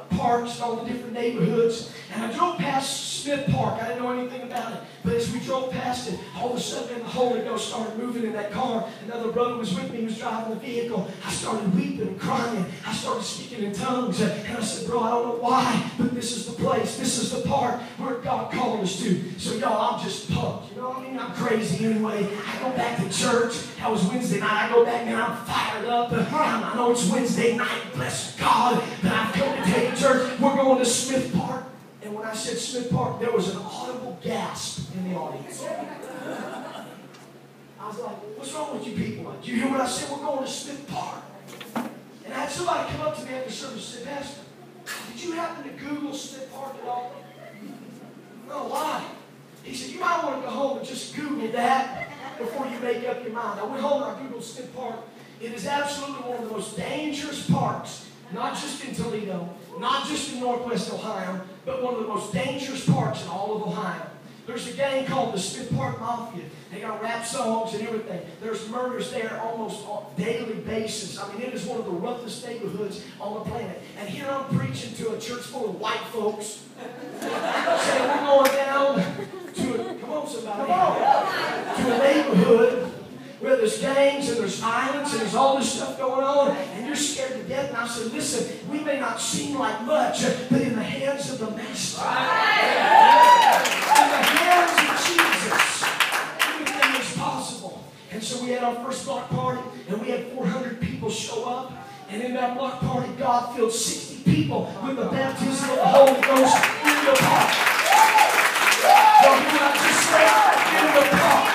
parks and all the different neighborhoods. And I drove past Smith Park. I didn't know anything about it. But as we drove past it, all of a sudden the Holy Ghost started moving in that car. Another brother was with me. He was driving the vehicle. I started weeping and crying. I started speaking in tongues. And I said, bro, I don't know why, but this is the place. This is the part where God called us to. So y'all, I'm just pumped. You know what I mean? I'm crazy anyway. I go back to church. That was Wednesday night. I go back and I'm fired up. I know it's Wednesday night. Bless God. But I've come to take church. We're going to Smith Park. And when I said Smith Park, there was an audible gasp in the audience. I was like, what's wrong with you people? Did you hear what I said? We're going to Smith Park. And I had somebody come up to me after service and say, Pastor, did you happen to Google Smith Park at all? No, why? He said, you might want to go home and just Google that before you make up your mind. I went home and I Googled Smith Park. It is absolutely one of the most dangerous parks, not just in Toledo, not just in Northwest Ohio, but one of the most dangerous parks in all of Ohio. There's a gang called the Smith Park Mafia. They got rap songs and everything. There's murders there almost on a daily basis. I mean, it is one of the roughest neighborhoods on the planet. And here I'm preaching to a church full of white folks. Saying we're going down to a, come on somebody, to a neighborhood where there's gangs and there's violence and there's all this stuff going on, and you're scared to death. And I said, listen, we may not seem like much, but in the hands of the Master, in the hands of Jesus, anything is possible. And so we had our first block party, and we had 400 people show up. And in that block party, God filled 60 people with the baptism of the Holy Ghost in the park. Y'all hear what I just said? In the park.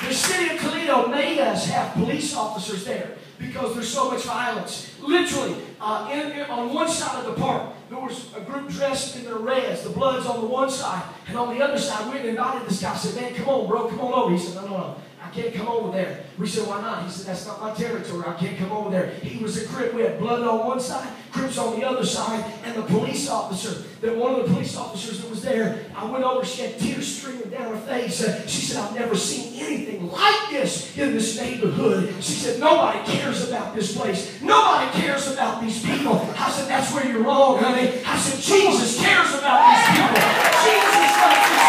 The city of Toledo made us have police officers there because there's so much violence. Literally, on one side of the park, there was a group dressed in their reds. The blood's on the one side. And on the other side, we invited this guy. I said, man, come on, bro, come on over. He said, no. I can't come over there. We said, why not? He said, that's not my territory. I can't come over there. He was a Crip. We had blood on one side, Crips on the other side, and the police officer, one of the police officers that was there, I went over, she had tears streaming down her face. She said, I've never seen anything like this in this neighborhood. She said, nobody cares about this place. Nobody cares about these people. I said, that's where you're wrong, honey. I said, Jesus cares about these people. Jesus loves this place.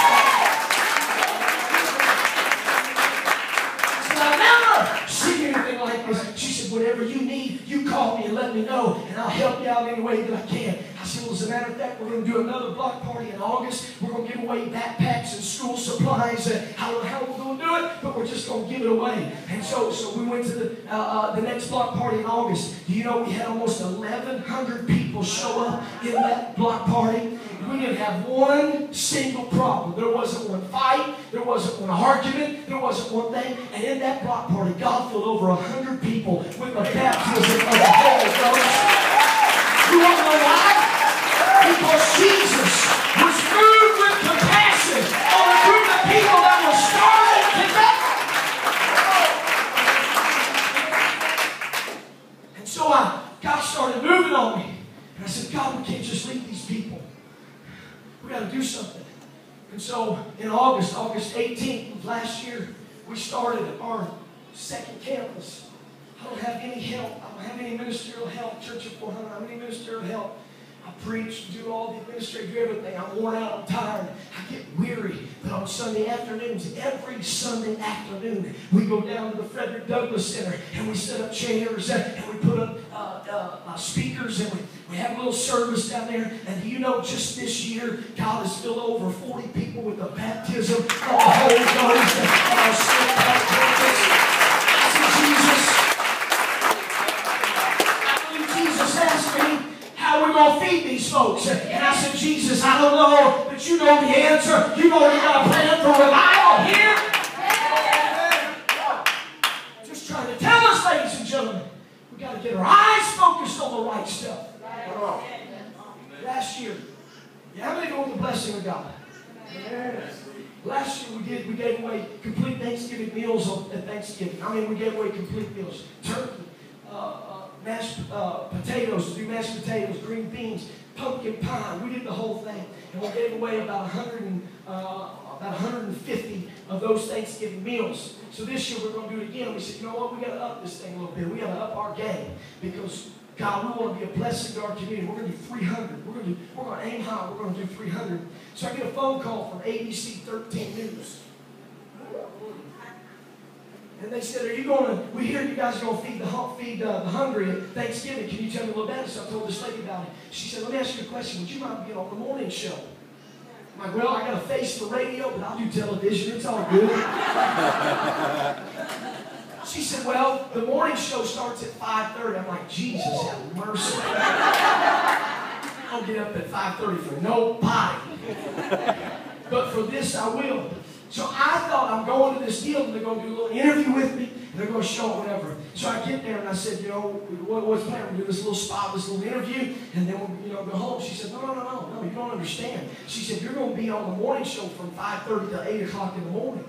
She said, whatever you need, you call me and let me know, and I'll help you out any way that I can. I said, well, as a matter of fact, we're going to do another block party in August. We're going to give away backpacks and school supplies. I don't know how we're going to do it, but we're just going to give it away. And so we went to the next block party in August. Do you know we had almost 1,100 people show up in that block party? We didn't have one single problem. There wasn't one fight. There wasn't one argument. There wasn't one thing. And in that block party, God filled over 100 people with the baptism of the Holy Ghost. You want to know why? Because Jesus was moved with compassion on a group of people that were starving to death. And so God started moving on me. And I said, God, we can't just leave these people. We got to do something. And so in August 18th of last year, we started our second campus. I don't have any help. I don't have any ministerial help. Church of 400, I don't have any ministerial help. I preach, do all the administrative, do everything. I'm worn out, I'm tired. I get weary. But on Sunday afternoons, every Sunday afternoon, we go down to the Frederick Douglass Center and we set up chairs and we put up speakers and we have a little service down there. And do you know, just this year, God has filled over 40 people with the baptism of the Holy Ghost on our Smith Park campus. I said, Jesus, I believe Jesus asked me, how are we going to feed these folks? And I said, Jesus, I don't know, but you know the answer. You've already got a plan for revival here. Just trying to tell us, ladies and gentlemen, we got to get our eyes focused on the right stuff. Last year, how many know the blessing of God? Last year we gave away complete Thanksgiving meals at Thanksgiving. I mean, we gave away complete meals. Turkey, mashed potatoes, do mashed potatoes, green beans, pumpkin pie. We did the whole thing. And we gave away about 150 of those Thanksgiving meals. So this year we're going to do it again. We said, you know what, we got to up this thing a little bit. We got to up our game because, God, we want to be a blessing to our community. We're going to do 300. We're going to aim high. We're going to do 300. So I get a phone call from ABC 13 News. And they said, we hear you guys are going to feed the hungry at Thanksgiving. Can you tell me a little about it? So I told this lady about it. She said, let me ask you a question. Would you mind being on the morning show? I'm like, well, I got a face for radio, but I'll do television. It's all good. She said, well, the morning show starts at 5:30. I'm like, Jesus have mercy. I'll get up at 5:30 for nobody. But for this, I will. So I thought I'm going to this deal and they're going to do a little interview with me and they're going to show whatever. So I get there and I said, you know, what's the plan? We'll do this little spot, this little interview, and then we'll go home. She said, no, you don't understand. She said, you're going to be on the morning show from 5:30 to 8 o'clock in the morning.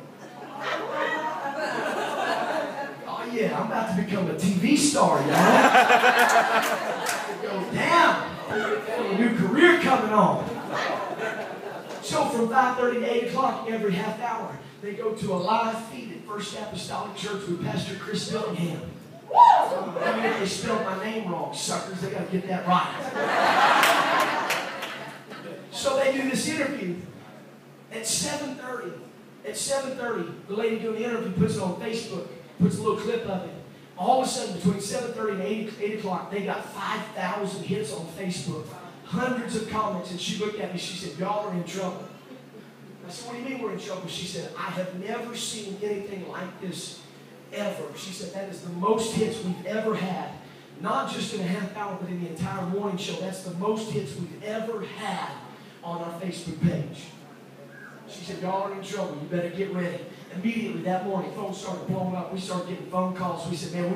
Oh yeah, I'm about to become a TV star, y'all. Go down. A new career coming on. So from 5:30 to 8 o'clock every half hour, they go to a live feed at First Apostolic Church with Pastor Kris Dillingham. Even if they spelled my name wrong, suckers, they got to get that right. So they do this interview at 7:30. At 7:30, the lady doing the interview puts it on Facebook, puts a little clip of it. All of a sudden, between 7:30 and 8 o'clock, they got 5,000 hits on Facebook. Hundreds of comments, and she looked at me, she said, y'all are in trouble. I said, what do you mean we're in trouble? She said, I have never seen anything like this ever. She said, that is the most hits we've ever had. Not just in a half hour, but in the entire morning show. That's the most hits we've ever had on our Facebook page. She said, y'all are in trouble. You better get ready. Immediately that morning, phones started blowing up. We started getting phone calls. We said, man,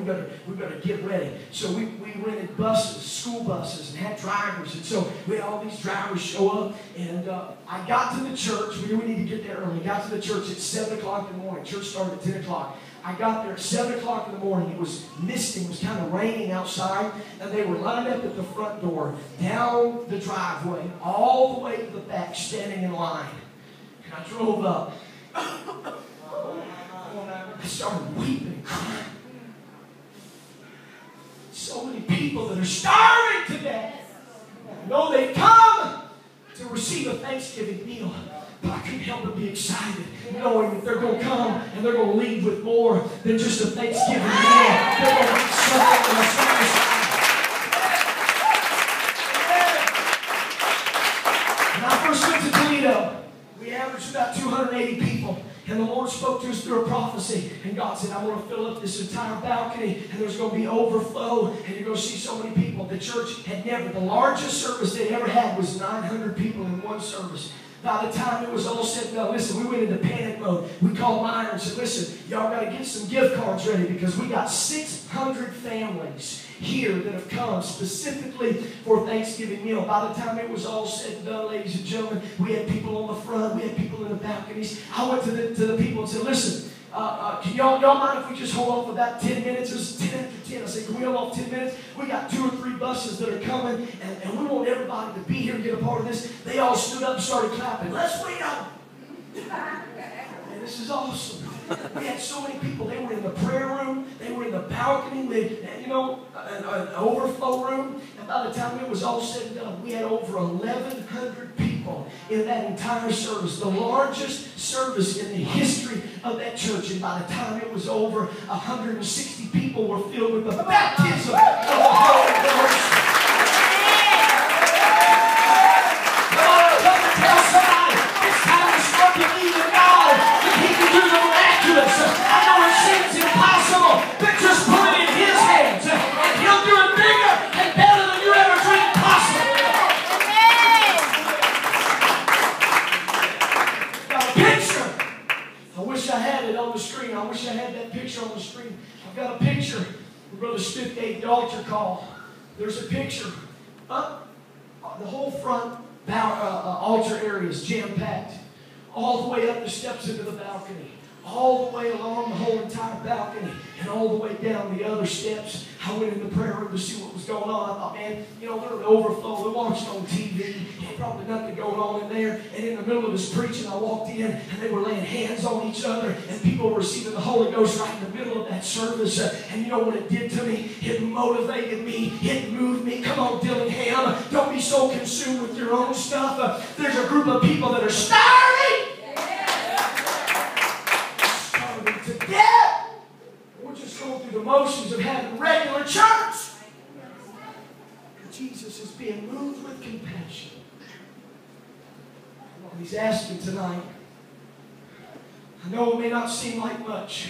we better get ready. So we rented buses, school buses, and had drivers. And so we had all these drivers show up. And I got to the church. We knew we needed to get there early. Got to the church at 7 o'clock in the morning. Church started at 10 o'clock. I got there at 7 o'clock in the morning. It was misting. It was kind of raining outside. And they were lined up at the front door, down the driveway, all the way to the back, standing in line. And I drove up. I started weeping and crying. So many people that are starving to death. I know they've come to receive a Thanksgiving meal. But I couldn't help but be excited, knowing that they're going to come and they're going to leave with more than just a Thanksgiving meal. They're going to get something that's satisfying. When I first went to Toledo, we averaged about 280 people. And the Lord spoke to us through a prophecy. And God said, I'm going to fill up this entire balcony. And there's going to be overflow. And you're going to see so many people. The church had never, the largest service they ever had was 900 people in one service. By the time it was all said and done, listen, we went into panic mode. We called Meyer and said, listen, y'all got to get some gift cards ready because we got 600 families here that have come specifically for Thanksgiving meal. By the time it was all said and done, ladies and gentlemen, we had people on the front, we had people in the balconies. I went to the people and said, listen, can y'all mind if we just hold off about 10 minutes? It was 10 after 10. I said, can we hold off 10 minutes? We got 2 or 3 buses that are coming, and we want everybody to be here and get a part of this. They all stood up and started clapping. Let's wait on. And this is awesome. We had so many people. They were in the prayer room. They were in the balcony. An overflow room. And by the time it was all said and done, we had over 1,100 people in that entire service. The largest service in the history of that church. And by the time it was over, 160 people were filled with the baptism of the Holy Ghost. Come on, come and tell somebody. It's time to start believing God that He can do the miraculous. I know it seems impossible, but just put it in His hands. And He'll do it bigger and better than you ever dreamed possible. Got a picture. I wish I had it on the screen. I wish I had that picture on the screen. I've got a picture where Brother Smith gave the altar call. There's a picture. The whole front altar area is jam-packed. All the way up the steps into the balcony. all the way along the whole entire balcony and all the way down the other steps. I went in the prayer room to see what was going on. I thought, man, you know, they're in overflow. They're watching on TV. Ain't probably nothing going on in there. And in the middle of his preaching, I walked in and they were laying hands on each other and people were receiving the Holy Ghost right in the middle of that service. And you know what it did to me? It motivated me. It moved me. Come on, Dillingham. Don't be so consumed with your own stuff. There's a group of people that are starving. To death. We're just going through the motions of having regular church. Jesus is being moved with compassion. Well, he's asking tonight. I know it may not seem like much,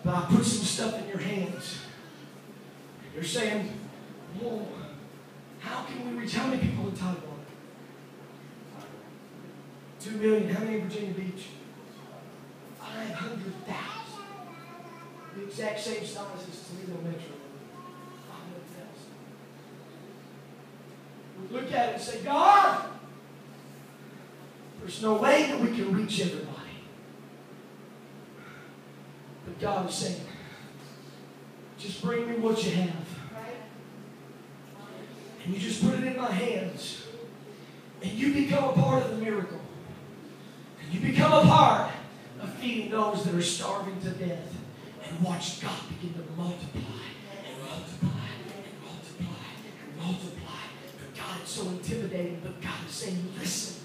but I put some stuff in your hands. You're saying, well, how can we reach? How many people in Tidewater? 2 million. How many in Virginia Beach? 500,000. The exact same size as Toledo Metro. 500,000. We look at it and say, God, there's no way that we can reach everybody. But God is saying, just bring me what you have. And you just put it in my hands. And you become a part of the miracle. And you become a part of feeding those that are starving to death, and watch God begin to multiply and multiply and multiply and multiply. But God is so intimidating, but God is saying, listen,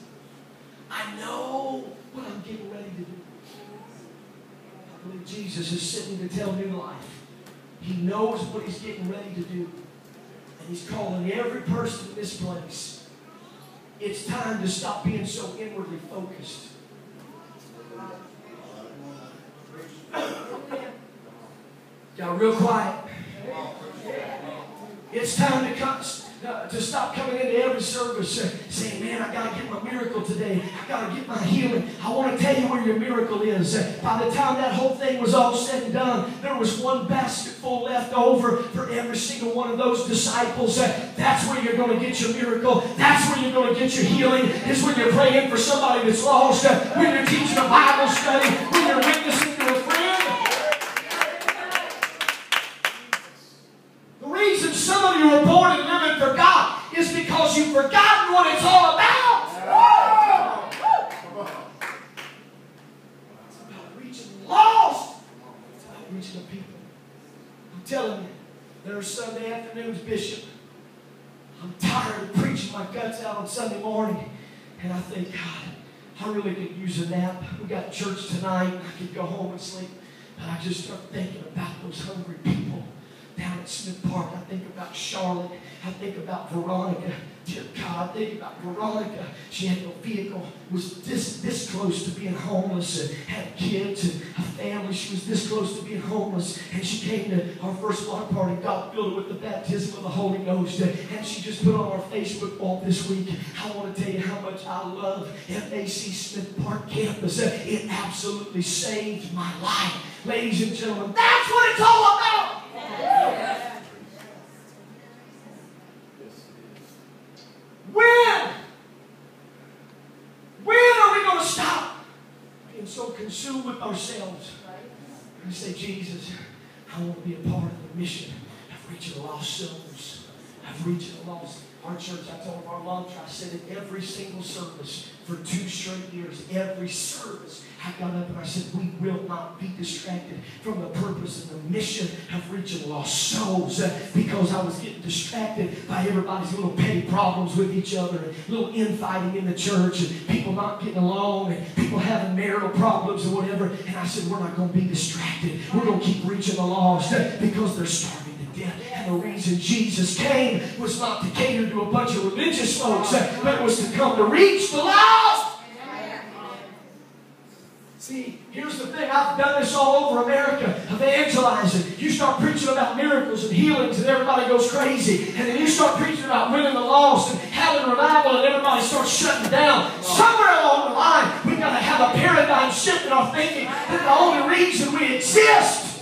I know what I'm getting ready to do. I believe Jesus is sitting to tell new life. He knows what he's getting ready to do. And he's calling every person in this place. It's time to stop being so inwardly focused. Got real quiet. It's time to stop coming into every service saying, man, I got to get my miracle today. I got to get my healing. I want to tell you where your miracle is. By the time that whole thing was all said and done, there was one basketful left over for every single one of those disciples. That's where you're going to get your miracle. That's where you're going to get your healing. Is when you're praying for somebody that's lost, when you're teaching a Bible study, when you're witnessing to a friend. Some of you were born and living for God is because you've forgotten what it's all about. It's about reaching the lost. It's about reaching the people. I'm telling you, there are Sunday afternoons, Bishop. I'm tired of preaching my guts out on Sunday morning. And I think, God, I really could use a nap. We got church tonight. I could go home and sleep. But I just start thinking about those hungry people down at Smith Park. I think about Charlotte. I think about Veronica. Dear God, I think about Veronica. She had no vehicle, was this close to being homeless, and had kids and a family. She was this close to being homeless. And she came to our first block party. God filled her with the baptism of the Holy Ghost. And she just put on our Facebook wall this week, I want to tell you how much I love FAC Smith Park campus. It absolutely saved my life. Ladies and gentlemen, that's what it's all about. When are we going to stop being so consumed with ourselves and say, Jesus, I want to be a part of the mission of reaching lost souls, of reaching the lost. Our church, I told our mantra, I said in every single service for 2 straight years, every service, I got up and I said, we will not be distracted from the purpose and the mission of reaching lost souls, because I was getting distracted by everybody's little petty problems with each other and little infighting in the church and people not getting along and people having marital problems or whatever. And I said, we're not going to be distracted. We're going to keep reaching the lost because they're starving to death. And the reason Jesus came was not to cater to a bunch of religious folks, but it was to come to reach the lost. See, here's the thing. I've done this all over America, evangelizing. You start preaching about miracles and healings and everybody goes crazy. And then you start preaching about winning the lost and having revival and everybody starts shutting down. Somewhere along the line, we've got to have a paradigm shift in our thinking that the only reason we exist